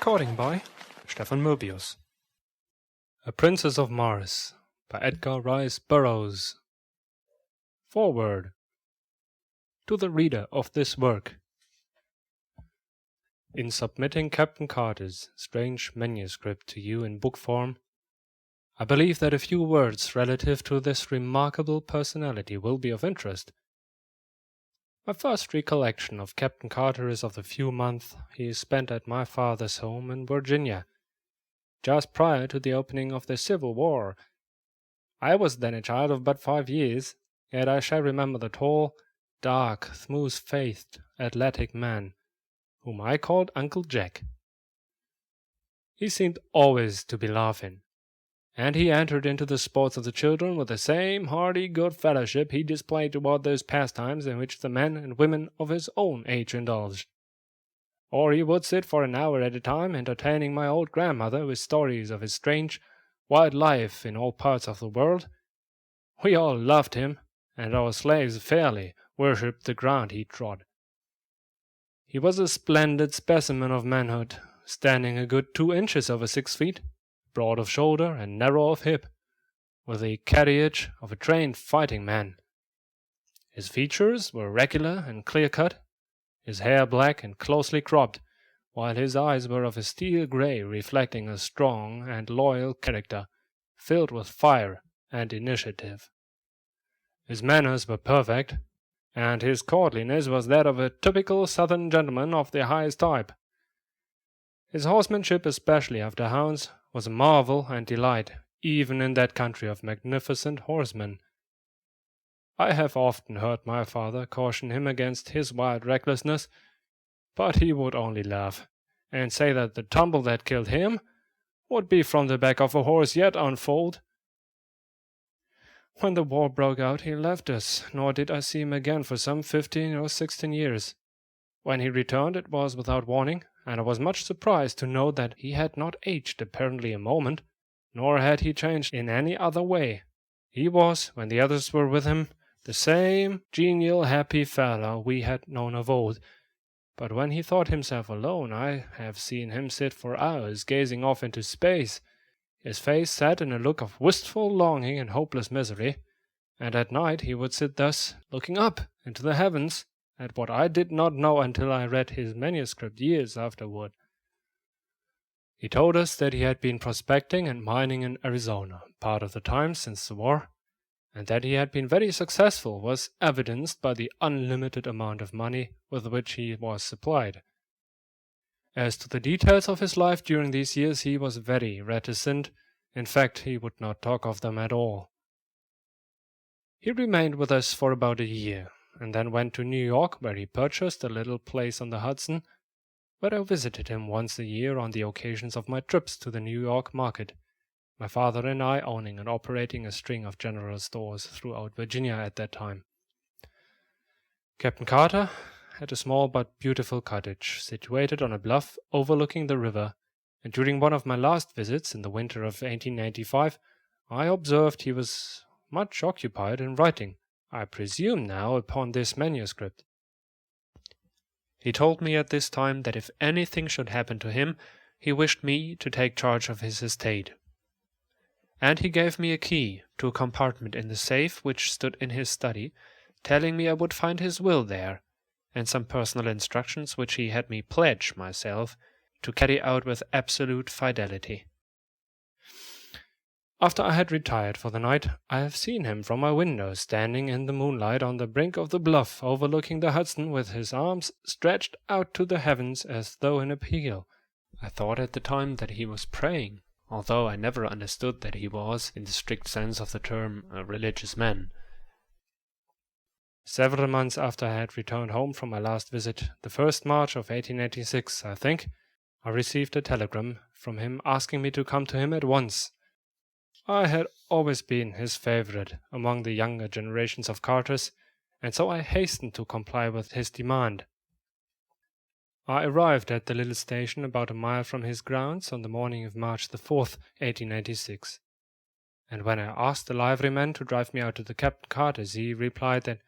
Recording by Stephan. A Princess of Mars by Edgar Burroughs. Foreword. To the reader of this work. In submitting Captain Carter's strange manuscript to you in book form, I believe that a few words relative to this remarkable personality will be of interest. My first recollection of Captain Carter is of the few months he spent at my father's home in Virginia, just prior to the opening of the Civil War. I was then a child of but 5 years, yet I shall remember the tall, dark, smooth-faced, athletic man, whom I called Uncle Jack. He seemed always to be laughing, and he entered into the sports of the children with the same hearty good fellowship he displayed toward those pastimes in which the men and women of his own age indulged. Or he would sit for an hour at a time entertaining my old grandmother with stories of his strange, wild life in all parts of the world. We all loved him, and our slaves fairly worshipped the ground he trod. He was a splendid specimen of manhood, standing a good 2 inches over 6 feet, broad of shoulder and narrow of hip, with the carriage of a trained fighting man. His features were regular and clear-cut, his hair black and closely cropped, while his eyes were of a steel grey, reflecting a strong and loyal character, filled with fire and initiative. His manners were perfect, and his courtliness was that of a typical Southern gentleman of the highest type. His horsemanship, especially after hounds, was a marvel and delight, even in that country of magnificent horsemen. I have often heard my father caution him against his wild recklessness, but he would only laugh, and say that the tumble that killed him would be from the back of a horse yet unfoaled. When the war broke out, he left us, nor did I see him again for some 15 or 16 years. When he returned, it was without warning, and I was much surprised to note that he had not aged apparently a moment, nor had he changed in any other way. He was, when the others were with him, the same genial, happy fellow we had known of old, but when he thought himself alone, I have seen him sit for hours gazing off into space, his face set in a look of wistful longing and hopeless misery, and at night he would sit thus, looking up into the heavens, at what I did not know until I read his manuscript years afterward. He told us that he had been prospecting and mining in Arizona part of the time since the war, and that he had been very successful was evidenced by the unlimited amount of money with which he was supplied. As to the details of his life during these years, he was very reticent. In fact, he would not talk of them at all. He remained with us for about a year, and then went to New York, where he purchased a little place on the Hudson, where I visited him once a year on the occasions of my trips to the New York market, my father and I owning and operating a string of general stores throughout Virginia at that time. Captain Carter had a small but beautiful cottage situated on a bluff overlooking the river, and during one of my last visits in the winter of 1895, I observed he was much occupied in writing, I presume now, upon this manuscript. He told me at this time that if anything should happen to him, he wished me to take charge of his estate. And he gave me a key to a compartment in the safe which stood in his study, telling me I would find his will there, and some personal instructions which he had me pledge myself to carry out with absolute fidelity. After I had retired for the night, I have seen him from my window standing in the moonlight on the brink of the bluff overlooking the Hudson with his arms stretched out to the heavens as though in appeal. I thought at the time that he was praying, although I never understood that he was, in the strict sense of the term, a religious man. Several months after I had returned home from my last visit, the 1st March of 1886, I think, I received a telegram from him asking me to come to him at once. I had always been his favorite among the younger generations of Carters, and so I hastened to comply with his demand. I arrived at the little station about a mile from his grounds on the morning of March the 4th, 1886, and when I asked the liveryman to drive me out to the Captain Carter's, he replied that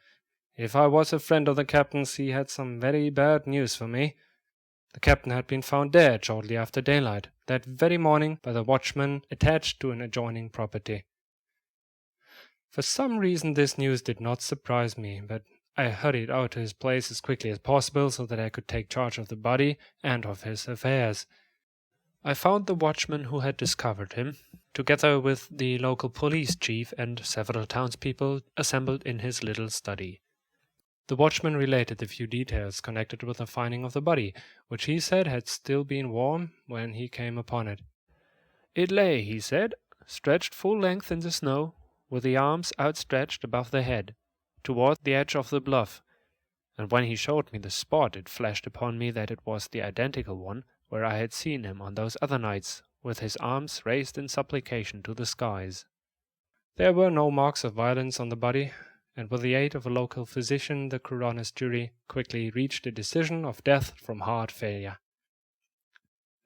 if I was a friend of the captain's, he had some very bad news for me, The captain had been found dead shortly after daylight, that very morning, by the watchman attached to an adjoining property. For some reason this news did not surprise me, but I hurried out to his place as quickly as possible so that I could take charge of the body and of his affairs. I found the watchman who had discovered him, together with the local police chief and several townspeople assembled in his little study. The watchman related a few details connected with the finding of the body, which he said had still been warm when he came upon it. It lay, he said, stretched full length in the snow, with the arms outstretched above the head, toward the edge of the bluff, and when he showed me the spot it flashed upon me that it was the identical one where I had seen him on those other nights, with his arms raised in supplication to the skies. There were no marks of violence on the body, and with the aid of a local physician the coroner's jury quickly reached a decision of death from heart failure.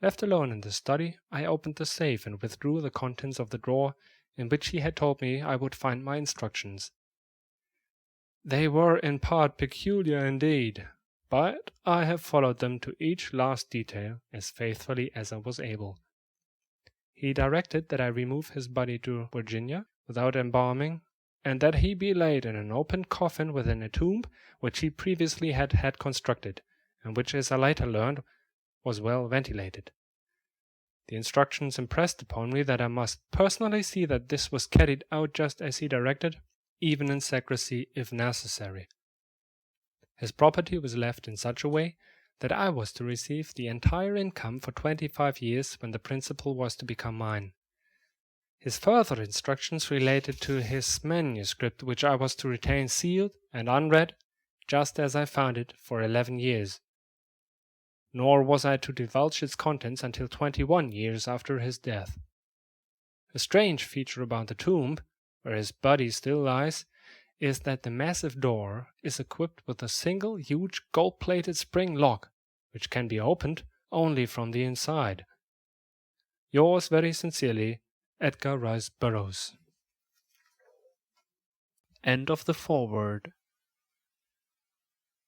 Left alone in the study, I opened the safe and withdrew the contents of the drawer in which he had told me I would find my instructions. They were in part peculiar indeed, but I have followed them to each last detail as faithfully as I was able. He directed that I remove his body to Virginia without embalming, and that he be laid in an open coffin within a tomb which he previously had constructed, and which, as I later learned, was well ventilated. The instructions impressed upon me that I must personally see that this was carried out just as he directed, even in secrecy if necessary. His property was left in such a way that I was to receive the entire income for 25 years when the principal was to become mine. His further instructions related to his manuscript, which I was to retain sealed and unread, just as I found it, for 11 years. Nor was I to divulge its contents until 21 years after his death. A strange feature about the tomb, where his body still lies, is that the massive door is equipped with a single huge gold-plated spring lock, which can be opened only from the inside. Yours very sincerely, Edgar Rice Burroughs. End of the foreword.